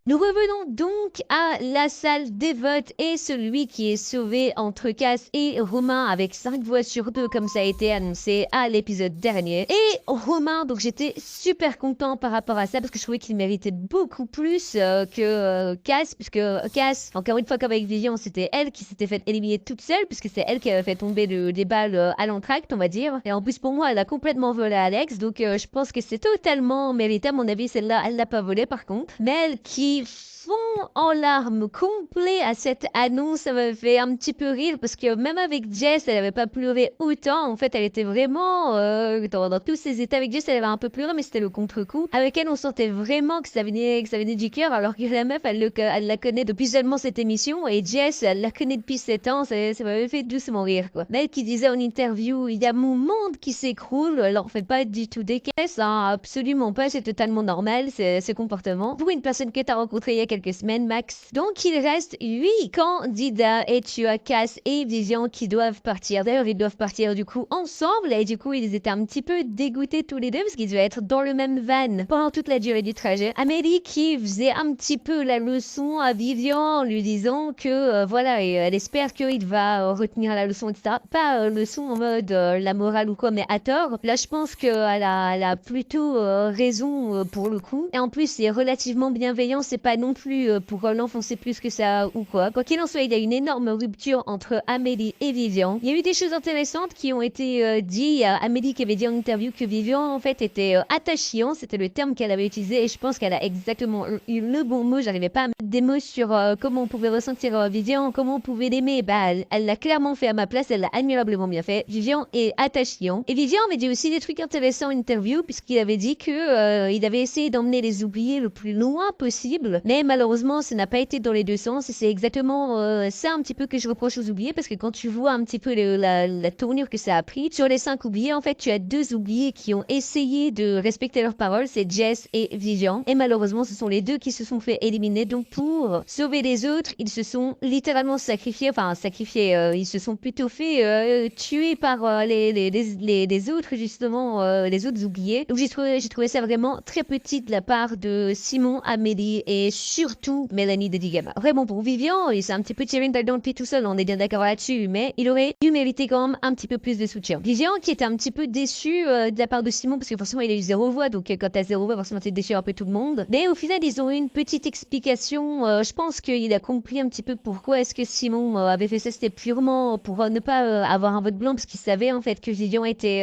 Nous revenons donc à la salle des votes et celui qui est sauvé entre Cass et Romain avec 5 voix sur 2 comme ça a été annoncé à l'épisode dernier. Et Romain, donc j'étais super content par rapport à ça parce que je trouvais qu'il méritait beaucoup plus que Cass, puisque Cass, encore une fois comme avec Vivian, c'était elle qui s'était fait éliminer toute seule puisque c'est elle qui avait fait tomber des balles à l'entracte, on va dire. Et en plus pour moi, elle a complètement volé Alex, donc je pense que c'est totalement mérité. À mon avis, celle-là, elle l'a pas volé par contre. Mais elle qui fond en larmes complet à cette annonce, ça m'a fait un petit peu rire parce que même avec Jess, elle avait pas pleuré autant. En fait, elle était vraiment dans tous ses états. Avec Jess, elle avait un peu pleuré, mais c'était le contre-coup. Avec elle, on sentait vraiment que ça venait du cœur, alors que la meuf, elle la connaît depuis seulement cette émission et Jess, elle la connaît depuis 7 ans. Ça m'avait fait doucement rire, quoi. Mais elle qui disait en interview, il y a mon monde qui s'écroule. Elle en fait pas du tout des caisses, hein, absolument pas. C'est totalement normal, ce comportement. Pour une personne que tu as rencontrée il y a quelques semaines, Max. Donc, il reste 8 candidats et tu as Cass et Vivian qui doivent partir. D'ailleurs, ils doivent partir du coup ensemble et du coup, ils étaient un petit peu dégoûtés tous les deux parce qu'ils devaient être dans le même van pendant toute la durée du trajet. Amélie qui faisait un petit peu la leçon à Vivian en lui disant que voilà, et elle espère qu'il va retenir la leçon, etc. Pas leçon en mode la morale ou quoi, mais à tort. Là, je pense qu'elle a plutôt raison pour le coup. Et en plus, c'est relativement bienveillant, c'est pas non plus pour l'enfoncer plus que ça ou quoi. Quoi qu'il en soit, il y a une énorme rupture entre Amélie et Vivian. Il y a eu des choses intéressantes qui ont été dites. Amélie qui avait dit en interview que Vivian en fait était attachant, c'était le terme qu'elle avait utilisé et je pense qu'elle a exactement eu le bon mot. J'arrivais pas à mettre des mots sur comment on pouvait ressentir Vivian, comment on pouvait l'aimer. Bah, elle l'a clairement fait à ma place, elle l'a admirablement bien fait. Vivian est attachant. Et Vivian avait dit aussi des trucs intéressants en interview puisqu'il avait dit que il avait essayé d'emmener les oubliés le plus loin possible, mais malheureusement, ça n'a pas été dans les deux sens et c'est exactement ça un petit peu que je reproche aux oubliés parce que quand tu vois un petit peu la tournure que ça a pris, sur les 5 oubliés, en fait, tu as 2 oubliés qui ont essayé de respecter leurs paroles, c'est Jess et Vivian, et malheureusement, ce sont les 2 qui se sont fait éliminer, donc pour sauver les autres, ils se sont littéralement sacrifiés, ils se sont plutôt fait tuer par les autres, justement, les autres oubliés. Donc j'ai trouvé ça vraiment très petit de la part de Simon, Amélie et surtout Mélanie de Digama. Vraiment pour Vivian, il s'est un petit peu tiré une balle dans le pied tout seul, on est bien d'accord là-dessus, mais il aurait dû mériter quand même un petit peu plus de soutien. Vivian qui était un petit peu déçu de la part de Simon parce que forcément il a eu 0 voix, donc quand t'as 0 voix, forcément t'es déçu un peu tout le monde. Mais au final, ils ont eu une petite explication. Je pense qu'il a compris un petit peu pourquoi est-ce que Simon avait fait ça. C'était purement pour ne pas avoir un vote blanc parce qu'il savait en fait que Vivian était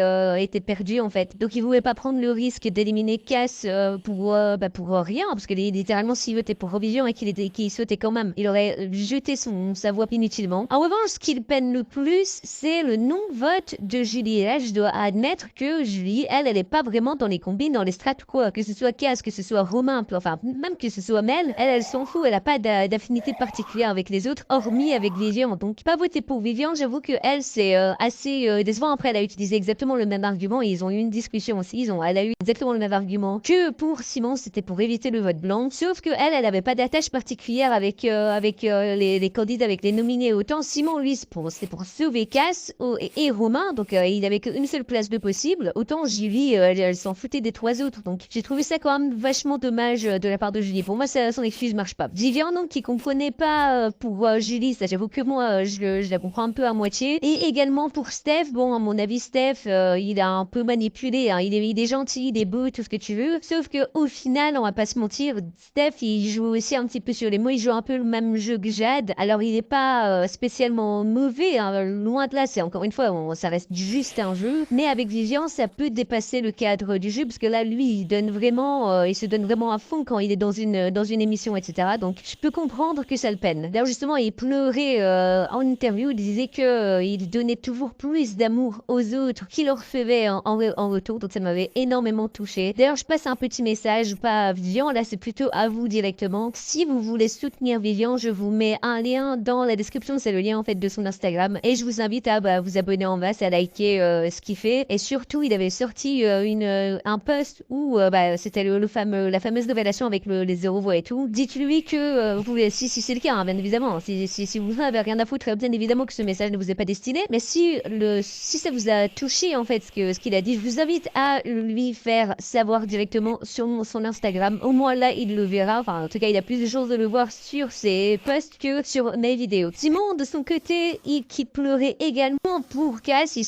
perdu en fait. Donc il voulait pas prendre le risque d'éliminer Cass pour rien parce que littéralement s'il votait pour Vivian et qu'il souhaitait quand même, il aurait jeté sa voix inutilement. En revanche, ce qui le peine le plus, c'est le non-vote de Julie. Et là, je dois admettre que Julie, elle est pas vraiment dans les combines, dans les strates quoi. Que ce soit Cass, que ce soit Romain, enfin même que ce soit Mel, elle s'en fout. Elle a pas d'affinité particulière avec les autres, hormis avec Vivian. Donc pas voter pour Vivian, j'avoue que elle c'est assez décevant. Après, elle a utilisé exactement le même argument et ils ont eu une discussion aussi. Elle a eu exactement le même argument que pour Simon, c'était pour éviter le vote blanc. Sauf que elle avait pas d'attache particulière avec les candidats, avec les nominés. Autant Simon, lui, c'était pour sauver Cass et Romain, donc il avait qu'une seule place de possible. Autant Julie, elle s'en foutait des 3 autres. Donc j'ai trouvé ça quand même vachement dommage de la part de Julie. Pour moi, son excuse marche pas. Vivian, donc, qui comprenait pas pour Julie, ça j'avoue que moi, je la comprends un peu à moitié. Et également pour Steph, bon, à mon avis, Steph, il a un peu manipulé. Hein. Il est gentil, il est beau, tout ce que tu veux. Sauf que au final, on va pas se mentir, Steph, il joue aussi un petit peu sur les mots. Il joue un peu le même jeu que Jade. Alors, il est pas spécialement mauvais. Hein. Loin de là, c'est encore une fois, ça reste juste un jeu. Mais avec Vivian, ça peut dépasser le cadre du jeu parce que là, lui, il se donne vraiment à fond quand il est dans une émission, etc. Donc, je peux comprendre que ça le peine. D'ailleurs, justement, il pleurait en interview. Il disait que il donnait toujours plus d'amour aux autres qu'il leur faisait en retour. Donc, ça m'avait énormément touché. D'ailleurs, je passe un petit message, pas à Vivian. Là, c'est plutôt à vous directement. Si vous voulez soutenir Vivian, je vous mets un lien dans la description. C'est le lien en fait de son Instagram. Et je vous invite à vous abonner en masse, à liker ce qu'il fait. Et surtout, il avait sorti un post où c'était la fameuse révélation avec les 0 voix et tout. Dites-lui que vous pouvez, si c'est le cas, hein, bien évidemment. Si vous n'avez rien à foutre, bien évidemment que ce message ne vous est pas destiné. Mais si ça vous a touché en fait ce qu'il a dit, je vous invite à lui faire savoir directement sur son Instagram. Au moins là, il le verra. Enfin, en tout cas, il a plus plus de chances de le voir sur ses posts que sur mes vidéos. Simon, de son côté, qui pleurait également pour Cass, il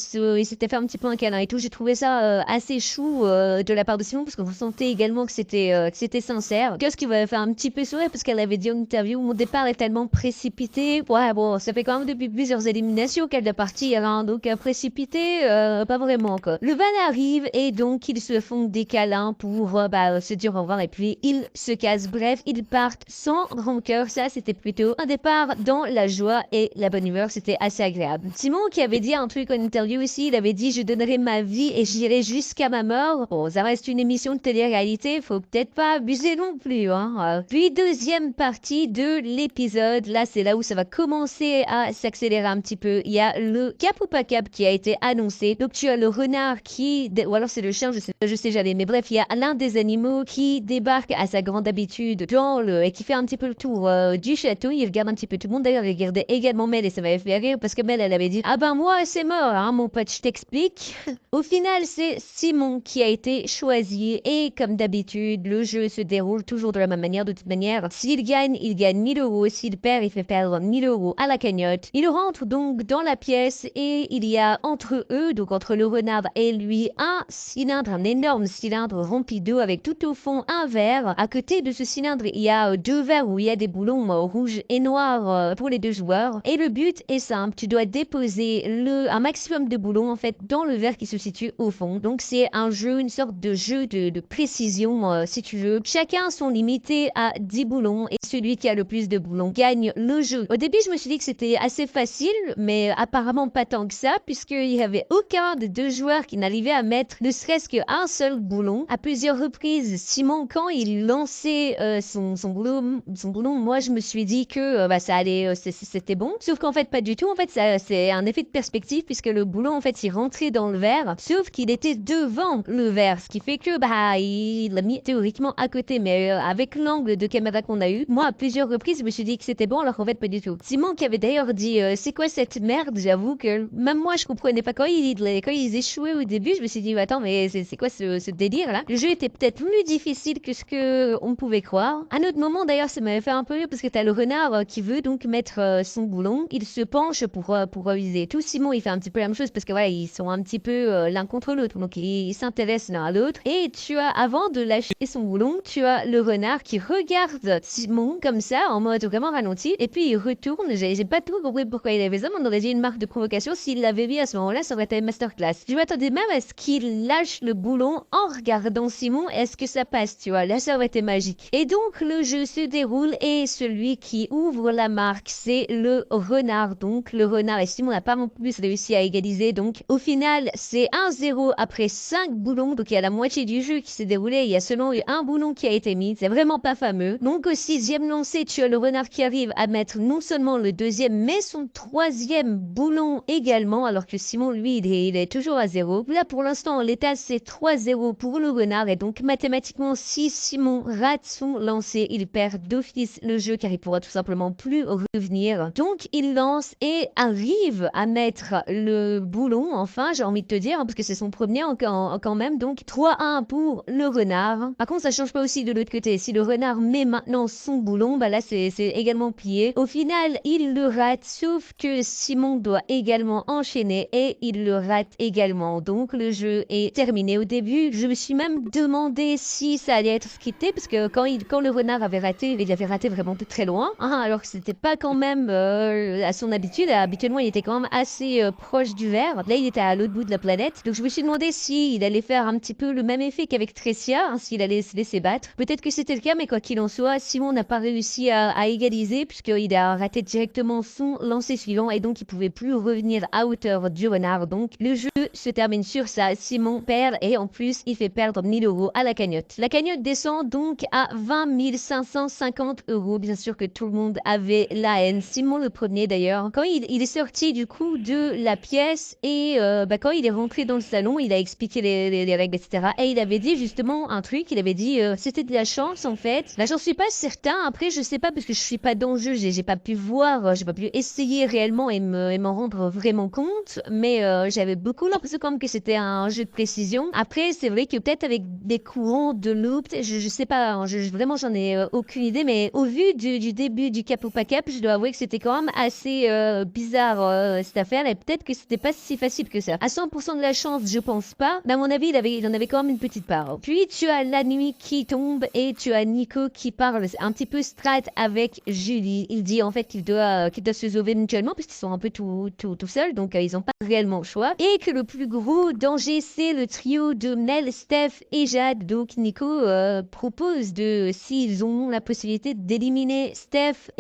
s'était fait un petit peu un câlin et tout. J'ai trouvé ça assez chou de la part de Simon parce qu'on sentait également que c'était sincère. Cass qui va faire un petit peu sourire parce qu'elle avait dit en interview, mon départ est tellement précipité. Ouais, bon, ça fait quand même depuis plusieurs éliminations qu'elle doit partir, hein, donc précipité, pas vraiment quoi. Le van arrive et donc ils se font des câlins pour se dire au revoir et puis ils se cassent. Bref, ils partent sans rancœur. Ça, c'était plutôt un départ dans la joie et la bonne humeur. C'était assez agréable. Simon qui avait dit un truc en interview aussi, il avait dit je donnerai ma vie et j'irai jusqu'à ma mort. Bon, ça reste une émission de télé-réalité, faut peut-être pas abuser non plus, hein. Puis deuxième partie de l'épisode, là c'est là où ça va commencer à s'accélérer un petit peu. Il y a le cap ou pas cap qui a été annoncé. Donc tu as le renard qui, ou alors c'est le chien, je sais jamais, mais bref, il y a l'un des animaux qui débarque à sa grande habitude et qui fait un petit peu le tour du château. Il regarde un petit peu tout le monde. D'ailleurs, il regardait également Mel et ça m'avait fait rire parce que Mel, elle avait dit ah ben moi c'est mort, hein, mon pote, je t'explique. Au final, c'est Simon qui a été choisi et comme d'habitude, le jeu se déroule toujours de la même manière. De toute manière, s'il gagne, il gagne 1000 euros. S'il perd, il fait perdre 1000 euros à la cagnotte. Il rentre donc dans la pièce et il y a entre eux, donc entre le renard et lui, un cylindre, un énorme cylindre rempli d'eau avec tout au fond un verre. À côté de ce cylindre, il y a deux verres où il y a des boulons rouges et noirs pour les deux joueurs. Et le but est simple, tu dois déposer un maximum de boulons en fait dans le verre qui se situe au fond. Donc c'est un jeu, une sorte de jeu de précision si tu veux. Chacun sont limités à 10 boulons et celui qui a le plus de boulons gagne le jeu. Au début, je me suis dit que c'était assez facile, mais apparemment pas tant que ça, puisqu'il n'y avait aucun des deux joueurs qui n'arrivait à mettre ne serait-ce qu'un seul boulon. À plusieurs reprises, Simon, quand il lançait son boulon, moi je me suis dit que ça allait, c'était bon. Sauf qu'en fait, pas du tout. En fait, c'est un effet de perspective, puisque le boulon, en fait, il rentrait dans le verre, sauf qu'il était devant le verre, ce qui fait que il l'a mis théoriquement à côté, mais avec l'angle de caméra qu'on a eu, moi à plusieurs reprises, je me suis dit que c'était bon, alors qu'en fait pas du tout. Simon qui avait d'ailleurs dit c'est quoi cette merde, j'avoue que même moi je comprenais pas quand ils échouaient au début, je me suis dit attends mais c'est quoi ce délire là. Le jeu était peut-être plus difficile que ce que on pouvait croire. À un autre moment d'ailleurs ça m'avait fait un peu rire parce que t'as le renard qui veut donc mettre son boulon, il se penche pour viser tout. Simon il fait un petit peu la même chose parce que voilà ils sont un petit peu l'un contre l'autre, donc ils s'intéressent l'un à l'autre. Et tu as, avant de lâcher son boulon, tu as le renard qui regarde Simon comme ça en mode vraiment ralenti et puis il retourne. J'ai pas tout compris pourquoi il avait ça, mais on aurait dit une marque de provocation. S'il l'avait vu à ce moment-là, ça aurait été une masterclass. Je m'attendais même à ce qu'il lâche le boulon en regardant Simon. Est-ce que ça passe, tu vois? Là, ça aurait été magique. Et donc, le jeu se déroule et celui qui ouvre la marque, c'est le renard. Donc, le renard et Simon n'a pas non plus réussi à égaliser. Donc, au final, c'est 1-0 après 5 boulons. Donc, il y a la moitié du jeu qui s'est déroulé. Il y a seulement eu un boulon qui a été mis. C'est vraiment pas fameux. Donc, au 6e lancé, tu as le renard qui arrive à mettre non seulement le 2e, mais son 3e boulon également, alors que Simon, lui, il est toujours à 0. Là, pour l'instant, l'état, c'est 3-0 pour le renard, et donc, mathématiquement, si Simon rate son lancer, il perd d'office le jeu, car il pourra tout simplement plus revenir. Donc, il lance et arrive à mettre le boulon, enfin, j'ai envie de te dire, hein, parce que c'est son premier quand même, donc 3-1 pour le renard. Par contre, ça change pas aussi de l'autre côté. Si le renard met maintenant son boulon, là, c'est également plié. Au final, il le rate, sauf que Simon doit également enchaîner et il le rate également. Donc, le jeu est terminé. Au début, je me suis même demandé si ça allait être skippé, parce que quand le renard avait raté, il avait raté vraiment de très loin, hein, alors que c'était pas quand même à son habitude. Habituellement, il était quand même assez proche du verre. Là, il était à l'autre bout de la planète. Donc, je me suis demandé s'il allait faire un petit peu le même effet qu'avec Tricia, hein, s'il allait se laisser battre. Peut-être que c'était le cas, mais quoi qu'il en soit, Simon n'a pas réussi à égaliser, puisqu'il a raté directement son lancer suivant, et donc il pouvait plus revenir à hauteur du renard. Donc, le jeu se termine sur ça. Simon perd, et en plus, il fait perdre 1000 euros à la cagnotte. La cagnotte descend donc à 20 550 euros. Bien sûr que tout le monde avait la haine. Simon le premier d'ailleurs. Quand il est sorti du coup de la pièce et quand il est rentré dans le salon, il a expliqué les règles, etc. Et il avait dit justement un truc, il avait dit c'était de la chance en fait. Là j'en suis pas certain, après je sais pas parce que je suis pas dans le jeu, j'ai pas pu voir, j'ai pas pu essayer réellement et m'en rendre vraiment compte, mais j'avais beaucoup l'impression comme que c'était un jeu de précision. Après c'est vrai que peut-être avec des courants de loop, je sais pas, vraiment j'en ai aucune idée, mais au vu du début du Cap ou pas Cap, je dois avouer que c'était quand même assez bizarre cette affaire, et peut-être que c'était pas si facile que ça. À 100% de la chance, je pense pas, mais à mon avis, il en avait quand même une petite part. Puis tu as la nuit qui tombe et tu as Nico qui parle un petit peu strat avec Julie. Il dit en fait qu'il doit se sauver mutuellement parce qu'ils sont un peu tout seuls, donc ils n'ont pas réellement le choix. Et que le plus gros danger, c'est le trio de Mel, Steph et Jade. Donc Nico propose s'ils ont la possibilité d'éliminer Steph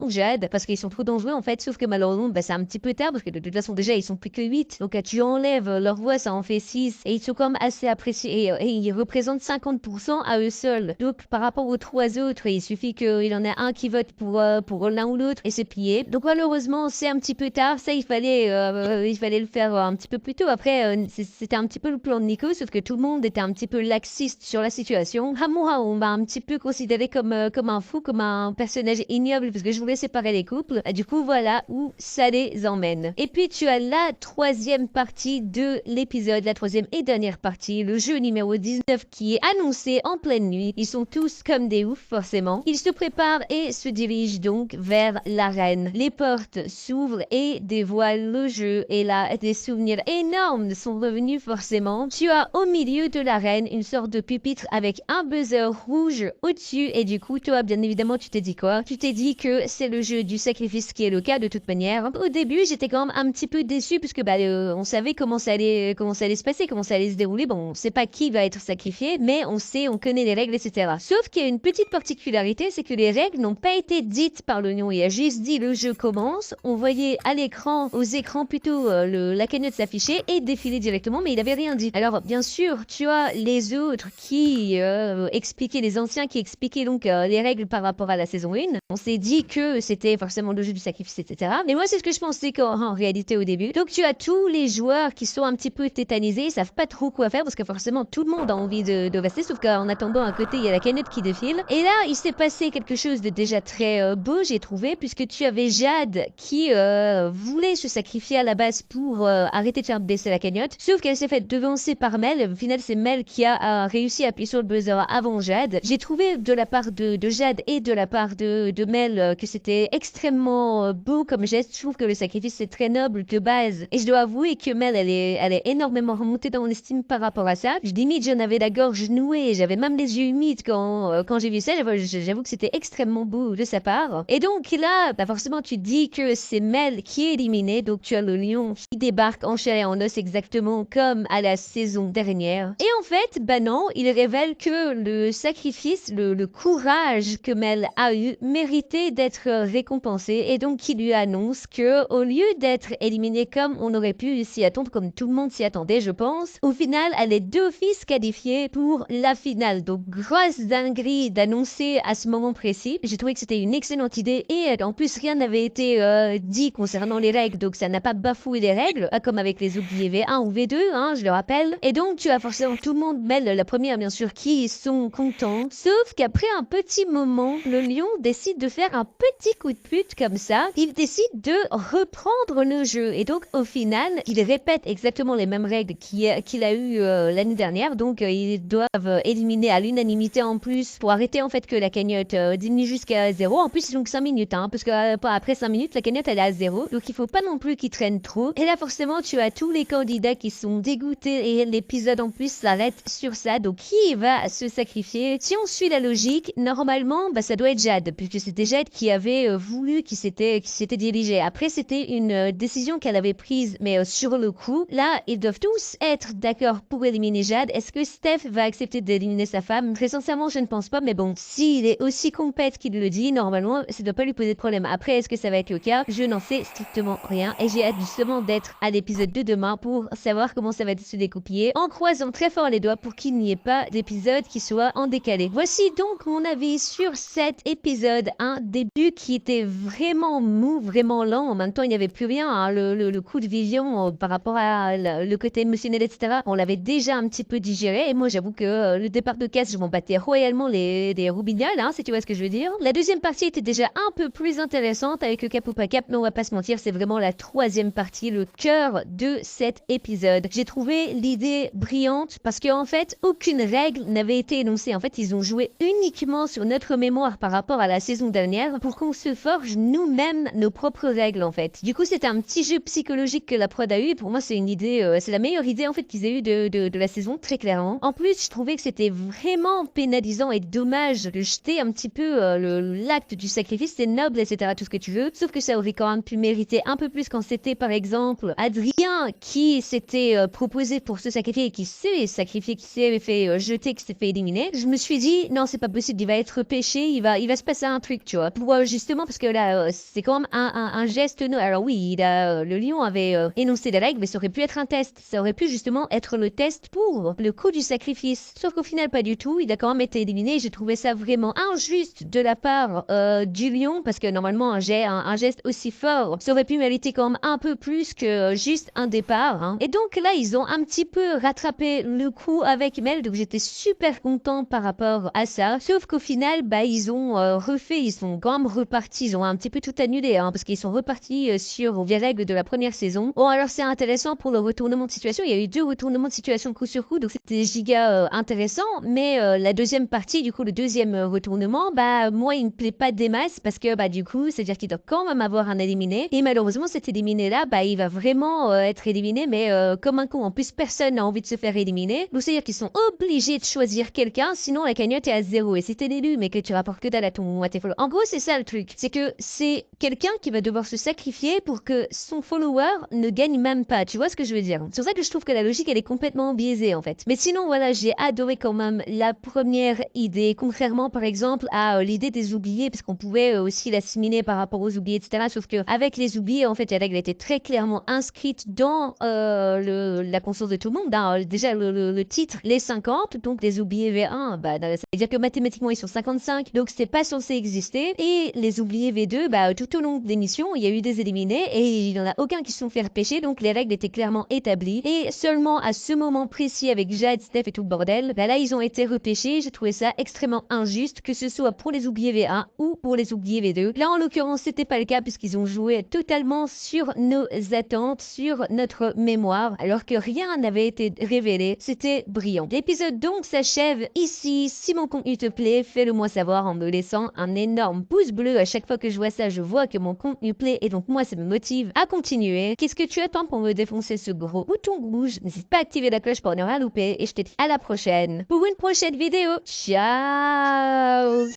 ou Jade, parce qu'ils sont trop dangereux en fait, sauf que malheureusement, c'est un petit peu tard, parce que de toute façon déjà, ils sont plus que 8. Donc tu enlèves leur voix, ça en fait 6. Et ils sont comme assez appréciés, et ils représentent 50% à eux seuls. Donc par rapport aux 3 autres, il suffit qu'il y en ait un qui vote pour l'un ou l'autre, et c'est plié. Donc malheureusement, c'est un petit peu tard. Ça, il fallait le faire un petit peu plus tôt. Après, c'était un petit peu le plan de Nico, sauf que tout le monde était un petit peu laxiste sur la situation. Hamura, on m'a un petit peu considéré comme un fou, comme un personnage ignoble, parce que je voulais séparer les couples. Et du coup, voilà où ça les emmène. Et puis, tu as la 3e partie de l'épisode, la 3e et dernière partie, le jeu numéro 19 qui est annoncé en pleine nuit. Ils sont tous comme des oufs, forcément. Ils se préparent et se dirigent donc vers l'arène. Les portes s'ouvrent et dévoilent le jeu, et là, des souvenirs énormes sont revenus forcément. Tu as au milieu de l'arène une sorte de pupitre avec un buzzer rouge au-dessus, et du coup, toi, bien évidemment, tu t'es dit quoi? Tu t'es dit que c'est le jeu du sacrifice qui est le cas de toute manière. Au début, j'étais quand même un petit peu déçue puisque on savait comment ça allait se passer, comment ça allait se dérouler. Bon, on sait pas qui va être sacrifié, mais on connaît les règles, etc. Sauf qu'il y a une petite particularité, c'est que les règles n'ont pas été dites par l'Union. Il a juste dit le jeu commence. On voyait aux écrans plutôt, la cagnotte s'afficher et défiler directement, mais il avait rien dit. Alors, bien sûr, tu as les autres qui expliquaient, les anciens qui expliquaient donc les règles par rapport à la saison 1. On s'est dit que c'était forcément le jeu du sacrifice, etc. Mais moi, c'est ce que je pensais en réalité au début. Donc, tu as tous les joueurs qui sont un petit peu tétanisés, ils savent pas trop quoi faire parce que forcément, tout le monde a envie de rester, sauf qu'en attendant, à côté, il y a la cagnotte qui défile. Et là, il s'est passé quelque chose de déjà très beau, j'ai trouvé, puisque tu avais Jade qui voulait se sacrifier à la base pour arrêter de faire baisser la cagnotte, sauf qu'elle s'est fait devancer par Mel. Au final, c'est Mel qui a réussi à appuyer sur le buzzer avant Jade. J'ai trouvé de la part de Jade et de la part de Mel que c'était extrêmement beau comme geste. Je trouve que le sacrifice c'est très noble de base, et je dois avouer que Mel elle est énormément remontée dans mon estime par rapport à ça. Limite j'en avais la gorge nouée, j'avais même les yeux humides quand j'ai vu ça. J'avoue que c'était extrêmement beau de sa part. Et donc là, forcément tu te dis que c'est Mel qui est éliminée, donc tu as le lion qui débarque en chair et en os exactement comme à la saison dernière. Et en fait, non, il révèle que le sacrifice, le courage que Mel a eu méritait d'être récompensé, et donc il lui annonce que au lieu d'être éliminée comme on aurait pu s'y attendre, comme tout le monde s'y attendait, je pense, au final, elle est d'office qualifiée pour la finale. Donc, grosse dinguerie d'annoncer à ce moment précis. J'ai trouvé que c'était une excellente idée, et en plus, rien n'avait été dit concernant les règles, donc ça n'a pas bafoué les règles, comme avec les oubliés V1 ou V2, je le rappelle. Et donc, tu as forcément tout le monde, Mel, la première bien sûr, qui sont contents. Sauf qu'après un petit moment, le lion décide de faire un petit coup de pute comme ça. Il décide de reprendre le jeu. Et donc, au final, il répète exactement les mêmes règles qu'il a eu l'année dernière. Donc, ils doivent éliminer à l'unanimité en plus pour arrêter en fait que la cagnotte diminue jusqu'à 0. En plus, c'est donc 5 minutes, parce que après 5 minutes, la cagnotte elle est à 0. Donc, il faut pas non plus qu'ils traînent trop. Et là, forcément, tu as tous les candidats qui sont dégoûtés, et l'épisode en plus s'arrête sur ça. Donc, qui va se sacrifier? Si on suit la logique, normalement, ça doit être Jade, puisque c'était Jade qui avait voulu, qui s'était dirigé. Après, c'était une décision qu'elle avait prise, mais sur le coup, là, ils doivent tous être d'accord pour éliminer Jade. Est-ce que Steph va accepter d'éliminer sa femme? Très sincèrement, je ne pense pas, mais bon, s'il est aussi compète qu'il le dit, normalement, ça ne doit pas lui poser de problème. Après, est-ce que ça va être le cas? Je n'en sais strictement rien, et j'ai hâte justement d'être à l'épisode de demain pour savoir comment ça va se découpiller, en croisant très fort les doigts pour qu'il n'y ait pas d'épisode qui soit en décalé. Voici donc mon avis sur cet épisode. Un début qui était vraiment mou, vraiment lent. En même temps, il n'y avait plus rien. Le coup de vision par rapport à le côté émotionnel, etc. On l'avait déjà un petit peu digéré. Et moi, j'avoue que le départ de Cass, je m'en battais royalement des roubignoles, si tu vois ce que je veux dire. La deuxième partie était déjà un peu plus intéressante avec le cap ou pas cap, mais on va pas se mentir, c'est vraiment la troisième partie, le cœur de cet épisode. J'ai trouvé l'idée brillante parce qu'en fait, aucune règle n'avait été énoncée. En fait, ils ont joué uniquement sur notre mémoire par rapport à la saison dernière pour qu'on se forge nous-mêmes nos propres règles en fait. Du coup, c'était un petit jeu psychologique que la prod a eu. Pour moi, c'est une idée, c'est la meilleure idée en fait qu'ils aient eu de la saison, très clairement. En plus, je trouvais que c'était vraiment pénalisant et dommage de jeter un petit peu l'acte du sacrifice. C'est noble, etc., tout ce que tu veux. Sauf que ça aurait quand même pu mériter un peu plus quand c'était, par exemple, Adrien qui s'était proposé pour se sacrifier et qui s'est sacrifié, qui s'est fait jeter, qui s'est fait éliminer. Je me suis dit, non, c'est pas possible, il va être pêché, il va se passer un truc, tu vois. Pour, justement, parce que là, c'est quand même un geste. Alors oui, le lion avait énoncé des règles, mais ça aurait pu être un test. Ça aurait pu justement être le test pour le coup du sacrifice. Sauf qu'au final, pas du tout. Il a quand même été éliminé. J'ai trouvé ça vraiment injuste de la part du lion, parce que normalement, un geste aussi fort, ça aurait pu mériter quand même un peu plus que juste un départ. Hein. Et donc là, ils ont un petit peu rattrapé le coup avec Mel, donc j'étais super content par rapport à ça. Sauf qu'au final, bah, ils ont refait, ils sont quand même repartis, ils ont un petit peu tout annulé, hein, parce qu'ils sont repartis sur les règles de la première saison. Bon, alors c'est intéressant pour le retournement de situation. Il y a eu 2 retournements de situation coup sur coup, donc c'était giga intéressant. Mais la deuxième partie, du coup, le deuxième retournement, bah, moi, il me plaît pas des masses, parce que, bah, du coup, c'est-à-dire qu'il doit quand même avoir un éliminé. Et malheureusement, cet éliminé-là, bah, il va vraiment être éliminé, mais comme un con. En plus, personne n'a envie de se faire éliminer. Donc, c'est-à-dire qu'ils sont obligés de choisir quelqu'un, sinon la cagnotte est à 0. Et si t'es l'élu, mais que tu rapportes que dalle à ton follow. En gros, c'est ça le truc. C'est que c'est quelqu'un qui va devoir se sacrifier pour que son follower ne gagne même pas. Tu vois ce que je veux dire? C'est pour ça que je trouve que la logique, elle est complètement biaisée, en fait. Mais sinon, voilà, j'ai adoré quand même la première idée, contrairement, par exemple, à l'idée des oubliés, parce qu'on pouvait aussi l'assimiler par rapport aux oubliés, etc. Sauf que avec les oubliés, en fait, la règle était très clairement inscrite dans la conscience de tout le monde. Hein. Déjà, le titre, les 50, donc les oubliés V1, bah, ça veut dire que mathématiquement, ils sont 55, donc c'est pas censé exister. Et les oubliés V2, bah, tout au long de l'émission, il y a eu des éliminés et il n'y en a aucun qui se sont fait repêcher, donc les règles étaient clairement établies. Et seulement à ce moment précis, avec Jade, Steph et tout le bordel, bah là, ils ont été repêchés. J'ai trouvé ça extrêmement injuste, que ce soit pour les oubliés V1 ou pour les oubliés V2. Là, en l'occurrence, c'était pas le cas puisqu'ils ont joué totalement sur nos attentes, sur notre mémoire, alors que rien n'avait été révélé. C'était brillant. L'épisode donc s'achève ici. Si mon contenu te plaît, fais-le moi savoir en me laissant un énorme pouce bleu. À chaque fois que je vois ça, je vois que mon contenu plaît et donc moi, ça me motive à continuer. Qu'est-ce que tu attends pour me défoncer ce gros bouton rouge? N'hésite pas à activer la cloche pour ne rien louper et je te dis à la prochaine pour une prochaine vidéo. Ciao!